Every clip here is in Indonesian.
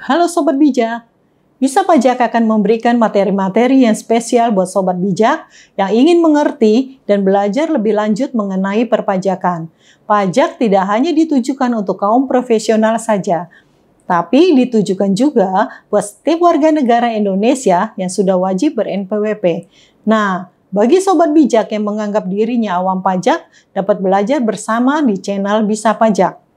Halo Sobat Bijak, Bisa Pajak akan memberikan materi-materi yang spesial buat Sobat Bijak yang ingin mengerti dan belajar lebih lanjut mengenai perpajakan. Pajak tidak hanya ditujukan untuk kaum profesional saja, tapi ditujukan juga buat setiap warga negara Indonesia yang sudah wajib ber-NPWP. Nah, bagi Sobat Bijak yang menganggap dirinya awam pajak, dapat belajar bersama di channel Bisa Pajak.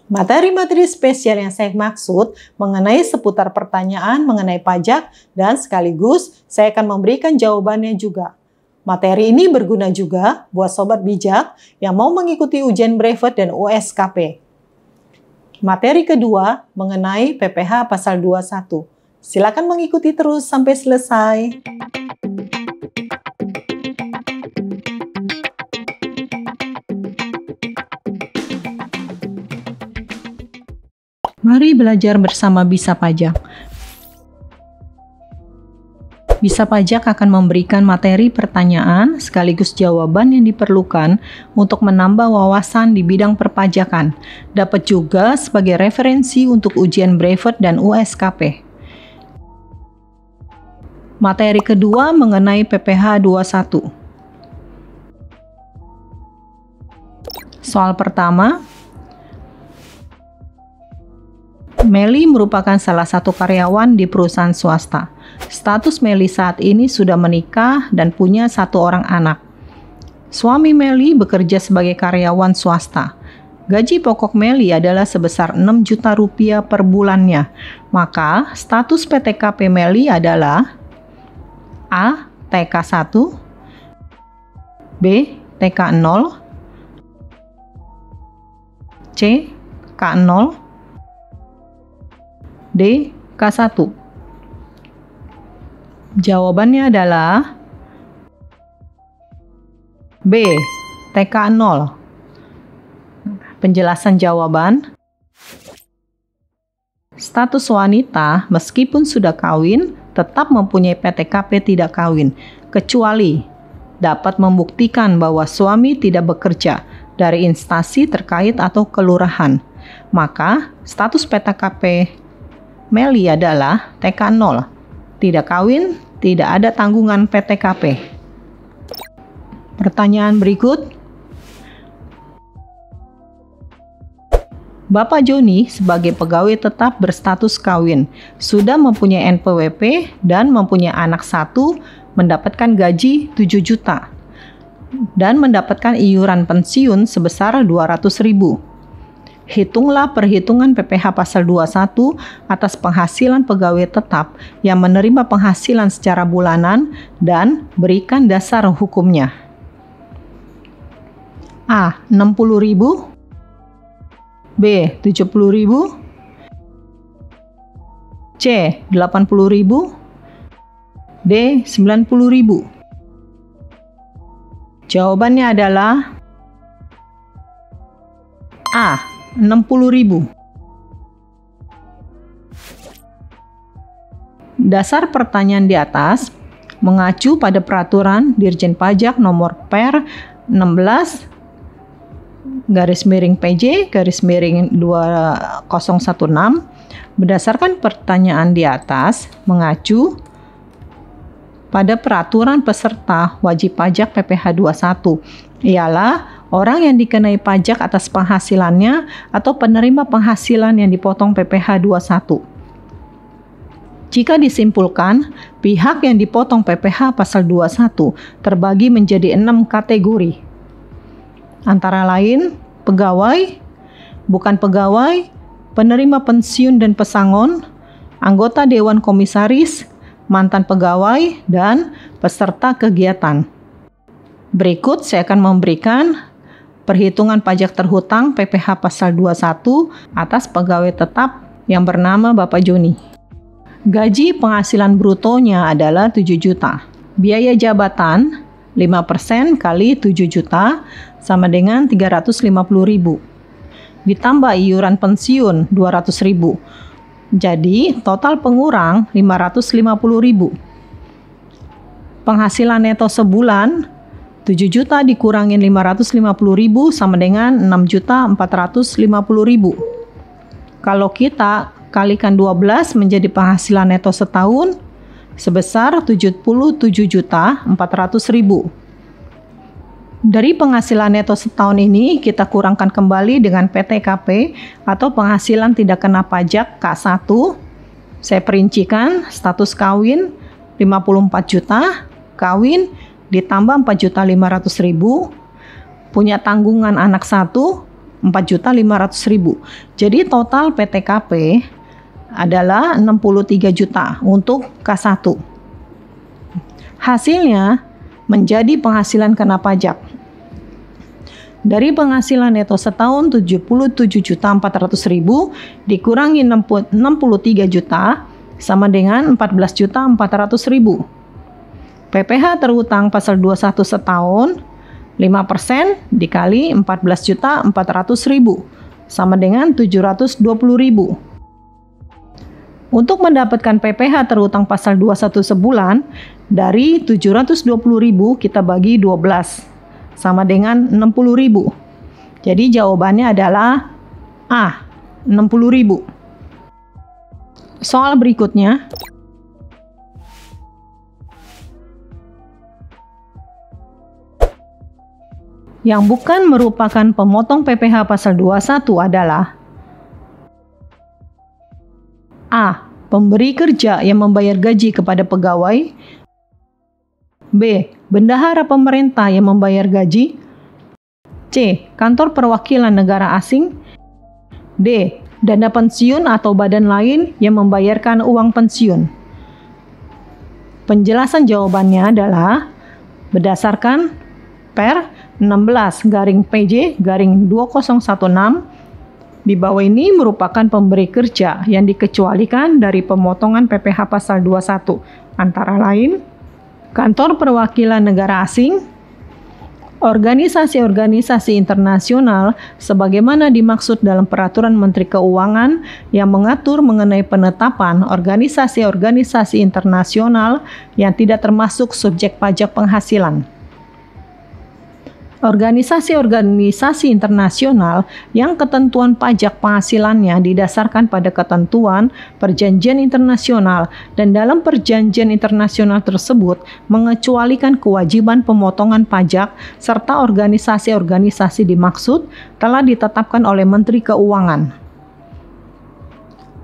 Materi-materi spesial yang saya maksud mengenai seputar pertanyaan mengenai pajak dan sekaligus saya akan memberikan jawabannya juga. Materi ini berguna juga buat Sobat Bijak yang mau mengikuti ujian brevet dan USKP. Materi kedua mengenai PPh pasal 21. Silakan mengikuti terus sampai selesai. Mari belajar bersama Bisa Pajak. Bisa Pajak akan memberikan materi pertanyaan sekaligus jawaban yang diperlukan untuk menambah wawasan di bidang perpajakan. Dapat juga sebagai referensi untuk ujian brevet dan USKP. Materi kedua mengenai PPh 21. Soal pertama, Meli merupakan salah satu karyawan di perusahaan swasta. Status Meli saat ini sudah menikah dan punya 1 orang anak. Suami Meli bekerja sebagai karyawan swasta. Gaji pokok Meli adalah sebesar 6 juta rupiah per bulannya. Maka status PTKP Meli adalah A. TK1, B. TK0, C. K0, D. K1. Jawabannya adalah B. TK0. Penjelasan jawaban. Status wanita meskipun sudah kawin tetap mempunyai PTKP tidak kawin, kecuali dapat membuktikan bahwa suami tidak bekerja dari instansi terkait atau kelurahan. Maka status PTKP Meli adalah TK0, tidak kawin, tidak ada tanggungan PTKP. Pertanyaan berikut. Bapak Joni sebagai pegawai tetap berstatus kawin, sudah mempunyai NPWP dan mempunyai anak 1, mendapatkan gaji 7 juta, dan mendapatkan iuran pensiun sebesar 200.000. Hitunglah perhitungan PPh pasal 21 atas penghasilan pegawai tetap yang menerima penghasilan secara bulanan dan berikan dasar hukumnya. A. 60.000, B. 70.000, C. 80.000, D. 90.000. Jawabannya adalah A. 60.000. Dasar pertanyaan di atas mengacu pada peraturan Dirjen Pajak nomor Per 16 /PJ 2016. Berdasarkan pertanyaan di atas mengacu pada peraturan peserta wajib pajak PPh 21, ialah orang yang dikenai pajak atas penghasilannya atau penerima penghasilan yang dipotong PPh 21. Jika disimpulkan, pihak yang dipotong PPh pasal 21 terbagi menjadi 6 kategori. Antara lain, pegawai, bukan pegawai, penerima pensiun dan pesangon, anggota Dewan Komisaris, mantan pegawai, dan peserta kegiatan. Berikut saya akan memberikan perhitungan pajak terhutang PPh pasal 21 atas pegawai tetap yang bernama Bapak Joni. Gaji penghasilan brutonya adalah 7 juta. Biaya jabatan 5% kali 7 juta sama dengan 350.000. Ditambah iuran pensiun 200.000. Jadi total pengurang 550.000. Penghasilan neto sebulan 7 juta dikurangin 550.000 sama dengan 6.450.000. Kalau kita kalikan 12 menjadi penghasilan neto setahun sebesar 77.400.000. Dari penghasilan neto setahun ini kita kurangkan kembali dengan PTKP atau penghasilan tidak kena pajak K1. Saya perincikan status kawin 54 juta, kawin ditambah 4.500.000, punya tanggungan anak 1 4.500.000. Jadi total PTKP adalah 63 juta untuk K1. Hasilnya menjadi penghasilan kena pajak. Dari penghasilan neto setahun 77.400.000 dikurangi 63 juta sama dengan 14.400.000. PPh terutang pasal 21 setahun 5% dikali 14.400.000 sama dengan 720.000. Untuk mendapatkan PPh terutang pasal 21 sebulan, dari 720.000 kita bagi 12 sama dengan 60.000. Jadi jawabannya adalah A, 60.000. Soal berikutnya. Yang bukan merupakan pemotong PPh pasal 21 adalah A. Pemberi kerja yang membayar gaji kepada pegawai. B. Bendahara pemerintah yang membayar gaji. C. Kantor perwakilan negara asing. D. Dana pensiun atau badan lain yang membayarkan uang pensiun. Penjelasan jawabannya adalah berdasarkan Per 16/PJ/2016 di bawah ini merupakan pemberi kerja yang dikecualikan dari pemotongan PPh pasal 21, antara lain kantor perwakilan negara asing, organisasi-organisasi internasional sebagaimana dimaksud dalam Peraturan Menteri Keuangan yang mengatur mengenai penetapan organisasi-organisasi internasional yang tidak termasuk subjek pajak penghasilan. Organisasi-organisasi internasional yang ketentuan pajak penghasilannya didasarkan pada ketentuan perjanjian internasional dan dalam perjanjian internasional tersebut mengecualikan kewajiban pemotongan pajak serta organisasi-organisasi dimaksud telah ditetapkan oleh Menteri Keuangan.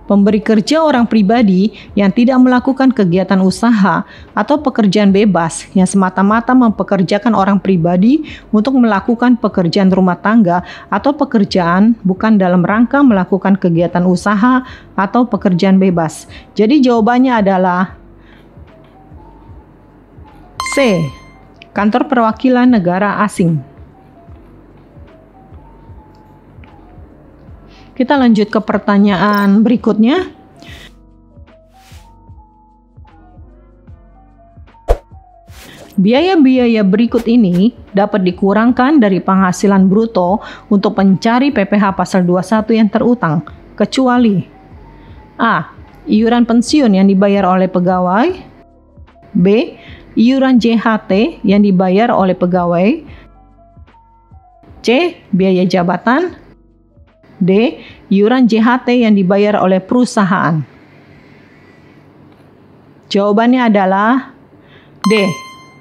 Pemberi kerja orang pribadi yang tidak melakukan kegiatan usaha atau pekerjaan bebas yang semata-mata mempekerjakan orang pribadi untuk melakukan pekerjaan rumah tangga atau pekerjaan bukan dalam rangka melakukan kegiatan usaha atau pekerjaan bebas. Jadi jawabannya adalah C. Kantor perwakilan negara asing. Kita lanjut ke pertanyaan berikutnya. Biaya-biaya berikut ini dapat dikurangkan dari penghasilan bruto untuk mencari PPh pasal 21 yang terutang, kecuali A. Iuran pensiun yang dibayar oleh pegawai. B. Iuran JHT yang dibayar oleh pegawai. C. Biaya jabatan. D. Iuran JHT yang dibayar oleh perusahaan. Jawabannya adalah D.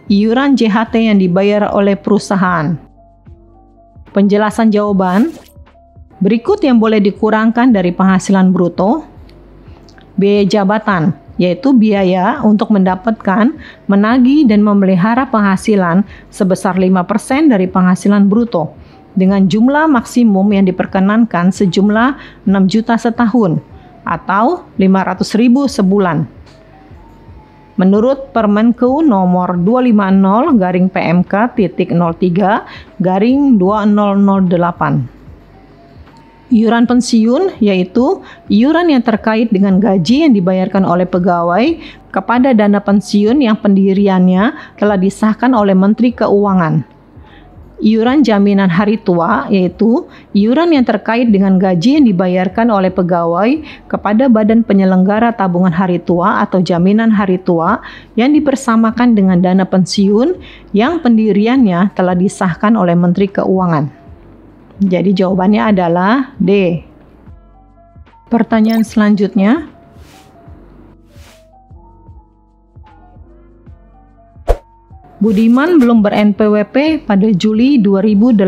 Iuran JHT yang dibayar oleh perusahaan. Penjelasan jawaban. Berikut yang boleh dikurangkan dari penghasilan bruto. Biaya jabatan, yaitu biaya untuk mendapatkan, menagih, dan memelihara penghasilan sebesar 5% dari penghasilan bruto dengan jumlah maksimum yang diperkenankan sejumlah 6 juta setahun atau 500.000 sebulan. Menurut Permenku nomor 250-PMK.03/2008. Iuran pensiun yaitu iuran yang terkait dengan gaji yang dibayarkan oleh pegawai kepada dana pensiun yang pendiriannya telah disahkan oleh Menteri Keuangan. Iuran jaminan hari tua yaitu iuran yang terkait dengan gaji yang dibayarkan oleh pegawai kepada Badan Penyelenggara Tabungan Hari Tua atau Jaminan Hari Tua yang dipersamakan dengan dana pensiun yang pendiriannya telah disahkan oleh Menteri Keuangan. Jadi jawabannya adalah D. Pertanyaan selanjutnya, Budiman belum ber-NPWP pada Juli 2018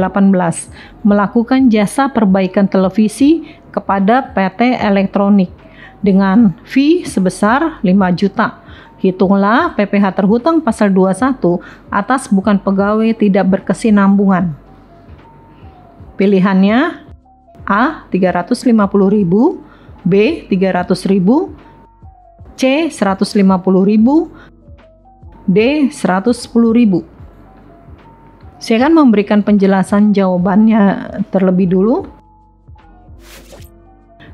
melakukan jasa perbaikan televisi kepada PT Elektronik dengan fee sebesar 5 juta. Hitunglah PPh terhutang pasal 21 atas bukan pegawai tidak berkesinambungan. Pilihannya A. 350.000, B. 300.000, C. 150.000, D. 110.000. Saya akan memberikan penjelasan jawabannya terlebih dulu.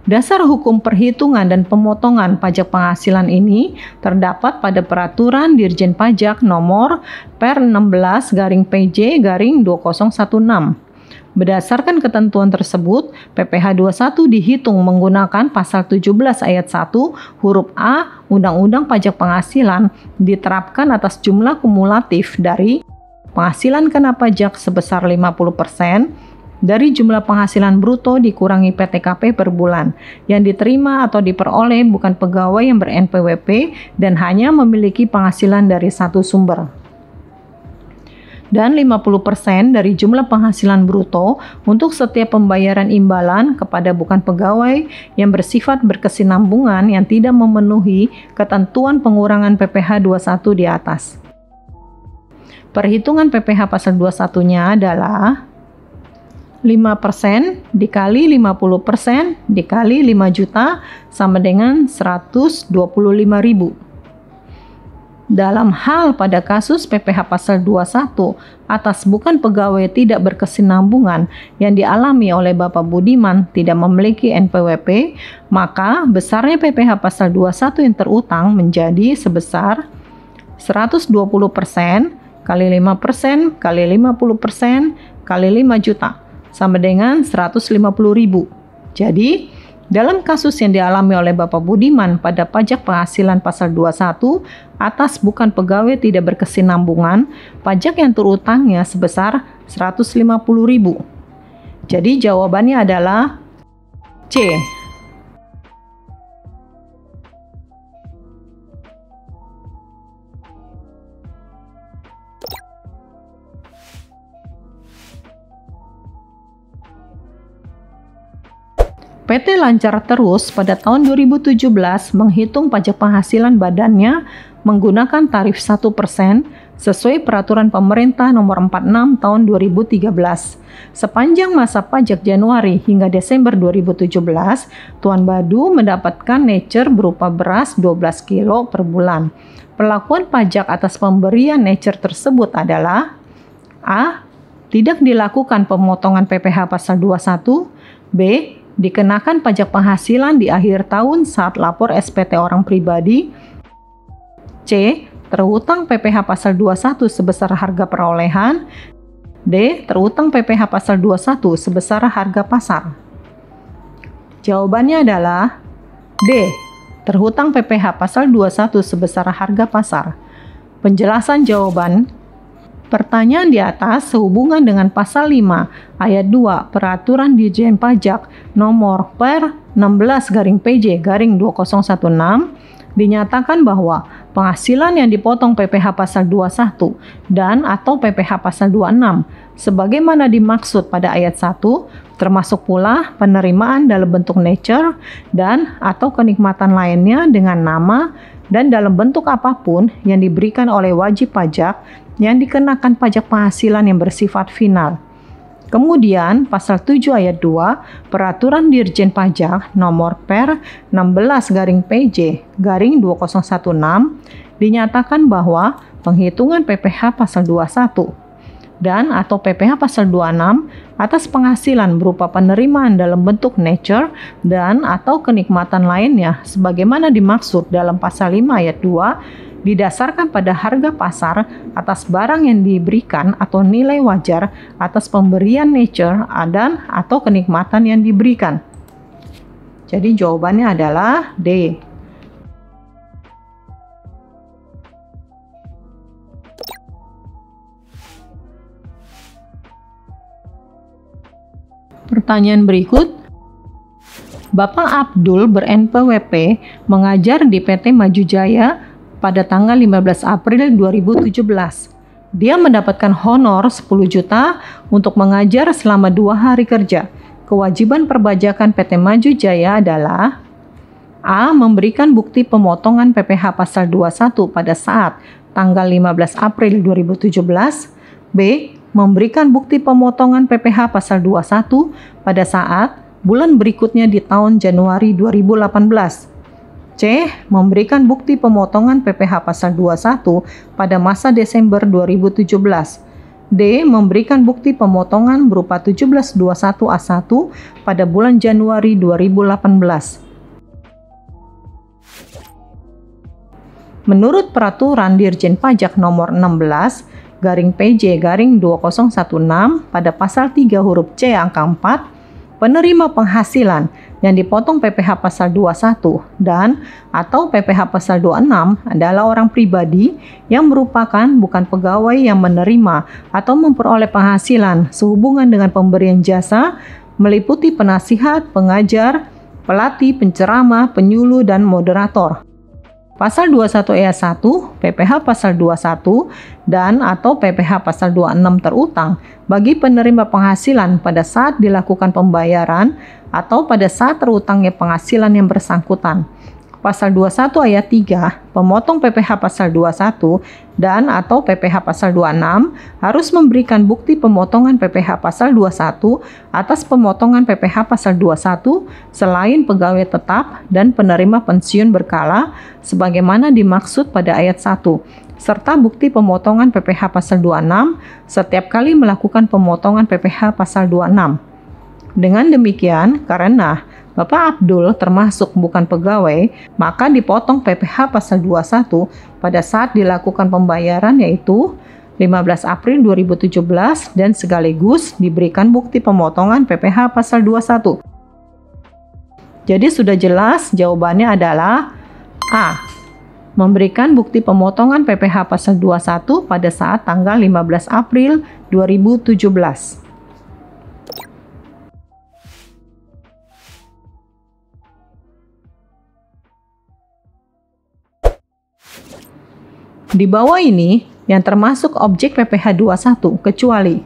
Dasar hukum perhitungan dan pemotongan pajak penghasilan ini terdapat pada Peraturan Dirjen Pajak Nomor Per 16/PJ/2016. Berdasarkan ketentuan tersebut, PPh 21 dihitung menggunakan pasal 17 ayat 1 huruf A Undang-Undang Pajak Penghasilan diterapkan atas jumlah kumulatif dari penghasilan kena pajak sebesar 50% dari jumlah penghasilan bruto dikurangi PTKP per bulan yang diterima atau diperoleh bukan pegawai yang ber-NPWP dan hanya memiliki penghasilan dari satu sumber. Dan 50% dari jumlah penghasilan bruto untuk setiap pembayaran imbalan kepada bukan pegawai yang bersifat berkesinambungan yang tidak memenuhi ketentuan pengurangan PPh 21 di atas. Perhitungan PPh pasal 21-nya adalah 5% dikali 50% dikali 5 juta sama dengan 125.000. Dalam hal pada kasus PPh pasal 21 atas bukan pegawai tidak berkesinambungan yang dialami oleh Bapak Budiman tidak memiliki NPWP, maka besarnya PPh pasal 21 yang terutang menjadi sebesar 120% kali 5% kali 50% kali 5 juta sama dengan 150.000. Jadi, dalam kasus yang dialami oleh Bapak Budiman pada pajak penghasilan pasal 21 atas bukan pegawai tidak berkesinambungan, pajak yang terutangnya sebesar 150.000. Jadi jawabannya adalah C. PT Lancar Terus pada tahun 2017 menghitung pajak penghasilan badannya menggunakan tarif 1% sesuai Peraturan Pemerintah Nomor 46 Tahun 2013. Sepanjang masa pajak Januari hingga Desember 2017, Tuan Badu mendapatkan nature berupa beras 12 kilo per bulan. Perlakuan pajak atas pemberian nature tersebut adalah A. Tidak dilakukan pemotongan PPh pasal 21, B. Dikenakan pajak penghasilan di akhir tahun saat lapor SPT orang pribadi. C. Terhutang PPh pasal 21 sebesar harga perolehan. D. Terhutang PPh pasal 21 sebesar harga pasar. Jawabannya adalah D. Terhutang PPh pasal 21 sebesar harga pasar. Penjelasan jawaban pertanyaan di atas sehubungan dengan pasal 5 ayat 2 Peraturan Dirjen Pajak Nomor Per 16/PJ/2016 dinyatakan bahwa penghasilan yang dipotong PPh pasal 21 dan atau PPh pasal 26 sebagaimana dimaksud pada ayat 1 termasuk pula penerimaan dalam bentuk nature dan atau kenikmatan lainnya dengan nama dan dalam bentuk apapun yang diberikan oleh wajib pajak yang dikenakan pajak penghasilan yang bersifat final. Kemudian, pasal 7 ayat 2 Peraturan Dirjen Pajak Nomor Per 16/PJ/2016 dinyatakan bahwa penghitungan PPh pasal 21 dan atau PPh pasal 26 atas penghasilan berupa penerimaan dalam bentuk nature dan atau kenikmatan lainnya sebagaimana dimaksud dalam pasal 5 ayat 2 didasarkan pada harga pasar atas barang yang diberikan atau nilai wajar atas pemberian nature dan atau kenikmatan yang diberikan. Jadi jawabannya adalah D. Pertanyaan berikut, Bapak Abdul ber-NPWP mengajar di PT Maju Jaya pada tanggal 15 April 2017. Dia mendapatkan honor 10 juta untuk mengajar selama 2 hari kerja. Kewajiban perpajakan PT Maju Jaya adalah: A. Memberikan bukti pemotongan PPh pasal 21 pada saat tanggal 15 April 2017. B. Memberikan bukti pemotongan PPh pasal 21 pada saat bulan berikutnya di tahun Januari 2018. C. Memberikan bukti pemotongan PPh pasal 21 pada masa Desember 2017. D. Memberikan bukti pemotongan berupa 1721A1 pada bulan Januari 2018. Menurut Peraturan Dirjen Pajak Nomor 16 garing PJ garing 2016 pada pasal 3 huruf C angka 4, penerima penghasilan yang dipotong PPh pasal 21 dan atau PPh pasal 26 adalah orang pribadi yang merupakan bukan pegawai yang menerima atau memperoleh penghasilan sehubungan dengan pemberian jasa meliputi penasihat, pengajar, pelatih, penceramah, penyuluh, dan moderator. Pasal 21 ayat 1, PPh pasal 21 dan atau PPh pasal 26 terutang bagi penerima penghasilan pada saat dilakukan pembayaran atau pada saat terutangnya penghasilan yang bersangkutan. Pasal 21 ayat 3, pemotong PPh pasal 21 dan atau PPh pasal 26 harus memberikan bukti pemotongan PPh pasal 21 atas pemotongan PPh pasal 21 selain pegawai tetap dan penerima pensiun berkala sebagaimana dimaksud pada ayat 1, serta bukti pemotongan PPh pasal 26 setiap kali melakukan pemotongan PPh pasal 26. Dengan demikian, karena Bapak Abdul termasuk bukan pegawai, maka dipotong PPh pasal 21 pada saat dilakukan pembayaran yaitu 15 April 2017 dan sekaligus diberikan bukti pemotongan PPh pasal 21. Jadi sudah jelas jawabannya adalah A. Memberikan bukti pemotongan PPh pasal 21 pada saat tanggal 15 April 2017. Di bawah ini yang termasuk objek PPh 21 kecuali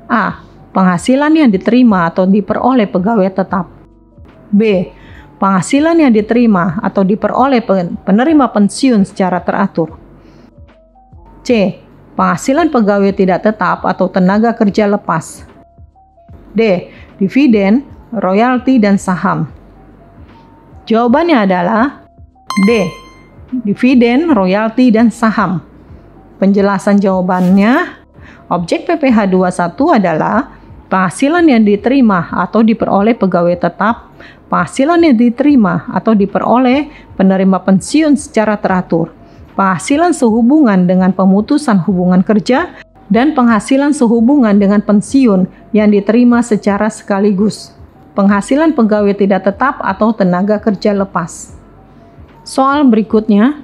A. Penghasilan yang diterima atau diperoleh pegawai tetap. B. Penghasilan yang diterima atau diperoleh penerima pensiun secara teratur. C. Penghasilan pegawai tidak tetap atau tenaga kerja lepas. D. Dividen, royalti, dan saham. Jawabannya adalah D. Dividen, royalti, dan saham. Penjelasan jawabannya, objek PPh 21 adalah penghasilan yang diterima atau diperoleh pegawai tetap, penghasilan yang diterima atau diperoleh penerima pensiun secara teratur, penghasilan sehubungan dengan pemutusan hubungan kerja, dan penghasilan sehubungan dengan pensiun yang diterima secara sekaligus. Penghasilan pegawai tidak tetap atau tenaga kerja lepas. Soal berikutnya,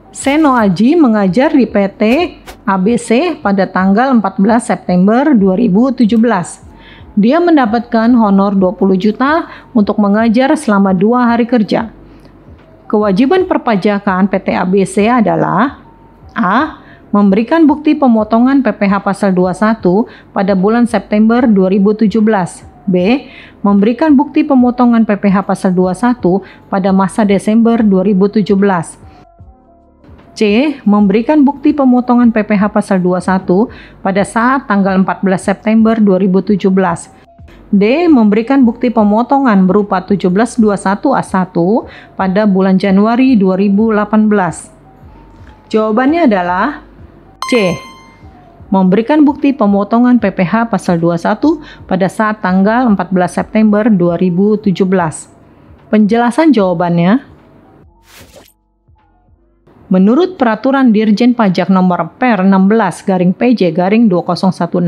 Seno Aji mengajar di PT ABC pada tanggal 14 September 2017. Dia mendapatkan honor 20 juta untuk mengajar selama 2 hari kerja. Kewajiban perpajakan PT ABC adalah A. Memberikan bukti pemotongan PPh pasal 21 pada bulan September 2017. B. Memberikan bukti pemotongan PPh pasal 21 pada masa Desember 2017. C. Memberikan bukti pemotongan PPh pasal 21 pada saat tanggal 14 September 2017. D. Memberikan bukti pemotongan berupa 1721A1 pada bulan Januari 2018. Jawabannya adalah C. Memberikan bukti pemotongan PPh pasal 21 pada saat tanggal 14 September 2017. Penjelasan jawabannya, menurut Peraturan Dirjen Pajak Nomor Per 16 garing PJ garing 2016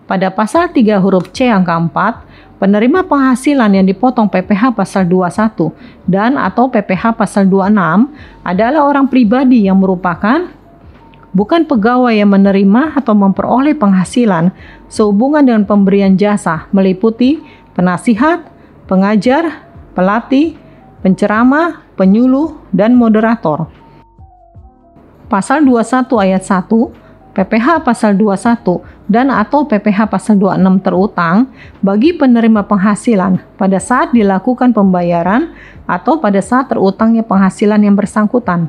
pada pasal 3 huruf C angka 4, penerima penghasilan yang dipotong PPh pasal 21 dan atau PPh pasal 26 adalah orang pribadi yang merupakan bukan pegawai yang menerima atau memperoleh penghasilan sehubungan dengan pemberian jasa meliputi penasihat, pengajar, pelatih, penceramah, penyuluh, dan moderator. Pasal 21 ayat 1, PPh pasal 21 dan atau PPh pasal 26 terutang bagi penerima penghasilan pada saat dilakukan pembayaran atau pada saat terutangnya penghasilan yang bersangkutan.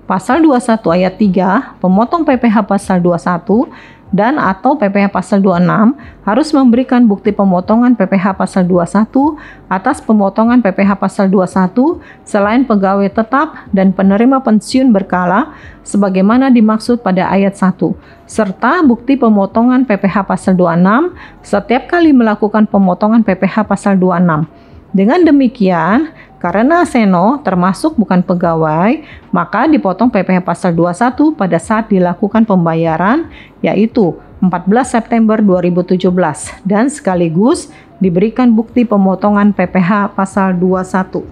Pasal 21 ayat 3, pemotong PPh pasal 21 dan atau PPh pasal 26 harus memberikan bukti pemotongan PPh pasal 21 atas pemotongan PPh pasal 21 selain pegawai tetap dan penerima pensiun berkala sebagaimana dimaksud pada ayat 1, serta bukti pemotongan PPh pasal 26 setiap kali melakukan pemotongan PPh pasal 26. Dengan demikian, karena Seno termasuk bukan pegawai, maka dipotong PPh pasal 21 pada saat dilakukan pembayaran, yaitu 14 September 2017, dan sekaligus diberikan bukti pemotongan PPh pasal 21.